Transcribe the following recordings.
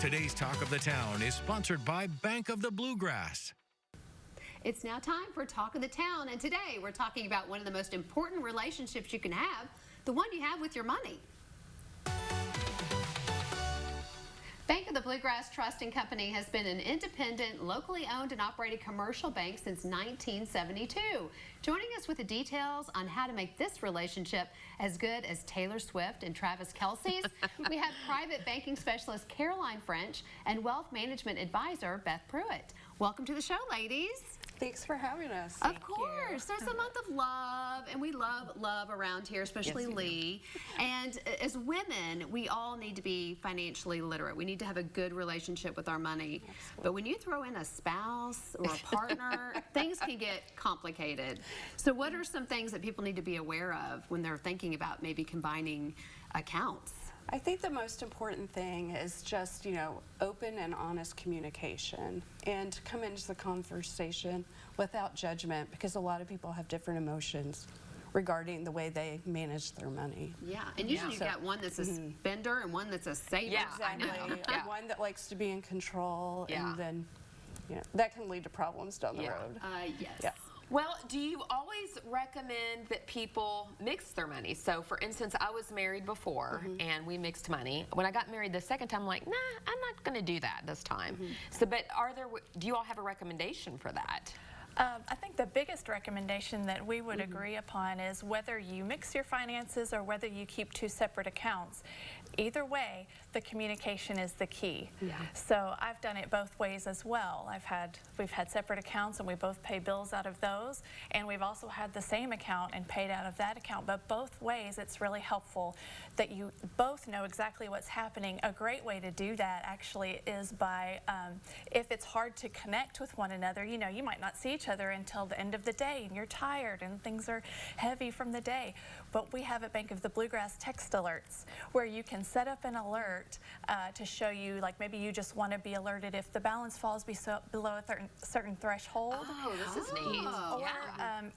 Today's Talk of the Town is sponsored by Bank of the Bluegrass. It's now time for Talk of the Town, and today we're talking about one of the most important relationships you can have, the one you have with your money. Bank of the Bluegrass Trust and Company has been an independent, locally owned and operated commercial bank since 1972. Joining us with the details on how to make this relationship as good as Taylor Swift and Travis Kelce's, we have private banking specialist Caroline French and wealth management advisor Beth Pruitt. Welcome to the show, ladies. Thanks for having us. Of course. There's a month of love, and we love love around here, especially Lee. And as women, we all need to be financially literate. We need to have a good relationship with our money. Absolutely. But when you throw in a spouse or a partner, things can get complicated. So what are some things that people need to be aware of when they're thinking about maybe combining accounts? I think the most important thing is just, open and honest communication and come into the conversation without judgment, because a lot of people have different emotions regarding the way they manage their money. Yeah, and usually you've got one that's a spender and one that's a saver. Yeah, exactly. One that likes to be in control, and then that can lead to problems down the road. Yes. Yeah. Well, do you always recommend that people mix their money? So, for instance, I was married before, and we mixed money. When I got married the second time, I'm like, nah, I'm not going to do that this time. So, but do you all have a recommendation for that? I think the biggest recommendation that we would agree upon is whether you mix your finances or whether you keep two separate accounts. Either way, the communication is the key. Yeah. So I've done it both ways as well. We've had separate accounts and we both pay bills out of those, and we've also had the same account and paid out of that account. But both ways, it's really helpful that you both know exactly what's happening. A great way to do that actually is by, if it's hard to connect with one another, you might not see each other until the end of the day and you're tired and things are heavy from the day. But we have at Bank of the Bluegrass text alerts where you can set up an alert to show you, like maybe you just want to be alerted if the balance falls below a certain threshold. Oh, this is neat.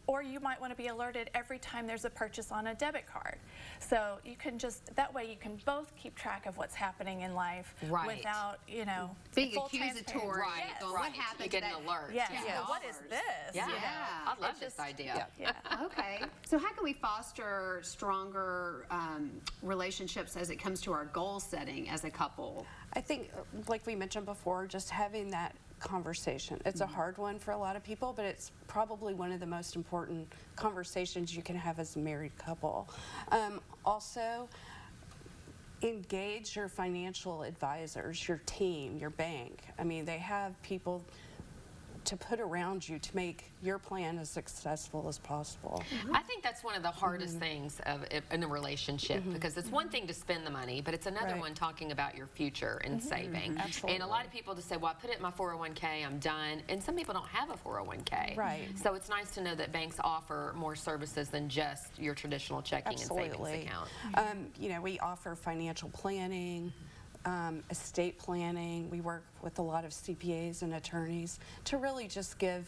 Or you might want to be alerted every time there's a purchase on a debit card. So you can that way you can both keep track of what's happening in life without, being accusatory. Right. Yes. What happened? You get an alert. Yes. Yeah. What is this? Yeah. I love this idea. Yeah. Okay. So how can we foster stronger relationships as it comes to our goal setting as a couple? I think, like we mentioned before, just having that conversation. It's a hard one for a lot of people, but it's probably one of the most important conversations you can have as a married couple. Also, engage your financial advisors, your team, your bank. I mean, they have people to put around you to make your plan as successful as possible. I think that's one of the hardest things in a relationship, because it's one thing to spend the money, but it's another one talking about your future and saving. Absolutely. And a lot of people just say, well, I put it in my 401k, I'm done. And some people don't have a 401k. Right. So it's nice to know that banks offer more services than just your traditional checking and savings account. We offer financial planning, estate planning. We work with a lot of CPAs and attorneys to really just give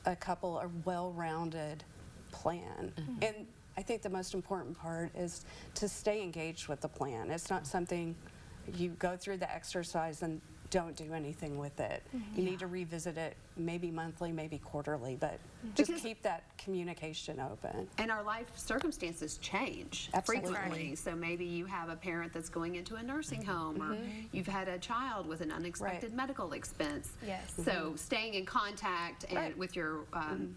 a couple a well-rounded plan. And I think the most important part is to stay engaged with the plan. It's not something you go through the exercise and don't do anything with it. You need to revisit it maybe monthly, maybe quarterly, but just keep that communication open. And our life circumstances change frequently. So maybe you have a parent that's going into a nursing home, or you've had a child with an unexpected medical expense. Yes. So staying in contact and with your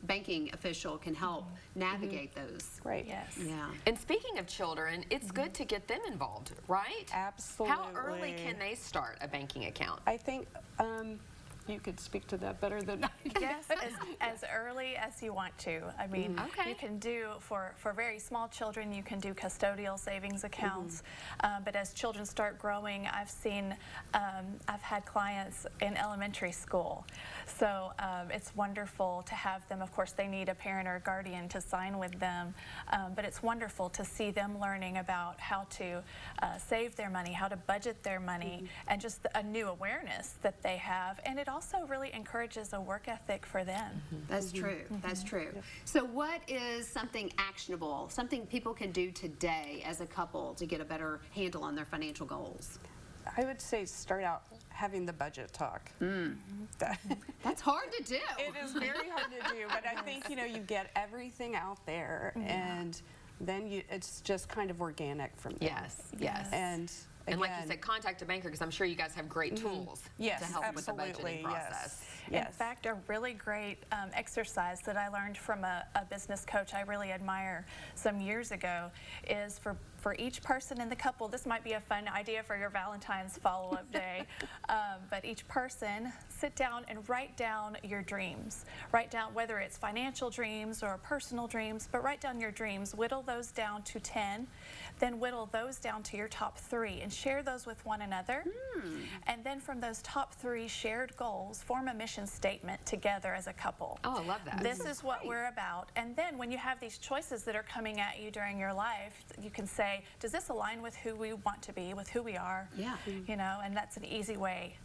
banking official can help navigate those. Right. Yes. Yeah. And speaking of children, it's good to get them involved, right? Absolutely. How early can they start a banking account? I think you could speak to that better than I can. Yes, as early as you want to. I mean, you can do, for very small children, you can do custodial savings accounts. But as children start growing, I've had clients in elementary school. So it's wonderful to have them. Of course, they need a parent or a guardian to sign with them. But it's wonderful to see them learning about how to save their money, how to budget their money, and just a new awareness that they have. And it also really encourages a work ethic for them. That's true. That's true. So what is something actionable, something people can do today as a couple to get a better handle on their financial goals? I would say start out having the budget talk. That's hard to do. It is very hard to do, but I think, you know, you get everything out there, and then it's just kind of organic from there. Yes, yes. And again, like you said, contact a banker, because I'm sure you guys have great tools yes, to help with the absolutely, budgeting process. Yes. In fact, a really great exercise that I learned from a business coach I really admire some years ago is for each person in the couple, this might be a fun idea for your Valentine's follow-up day, but each person sit down and write down your dreams. Write down whether it's financial dreams or personal dreams, but write down your dreams, whittle those down to 10, then whittle those down to your top 3 and share those with one another. And then from those top 3 shared goals, form a mission statement together as a couple. Oh, I love that. This is what we're about. And then when you have these choices that are coming at you during your life, you can say, does this align with who we want to be, with who we are? Yeah. You know, and that's an easy way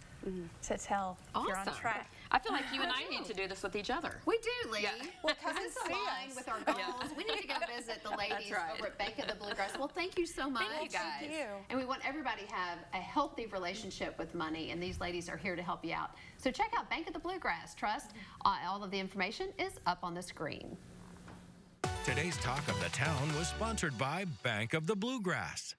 to tell if you're on Awesome. track. I feel like you and I need to do this with each other. We do, Lee. Yeah. Well, because it's aligned with our goals. We need to go visit the ladies right. over at Bank of the Bluegrass. Well, thank you so much. Thank you, guys. thank you. And we want everybody to have a healthy relationship with money, and these ladies are here to help you out. So check out Bank of the Bluegrass Trust. All of the information is up on the screen. Today's Talk of the Town was sponsored by Bank of the Bluegrass.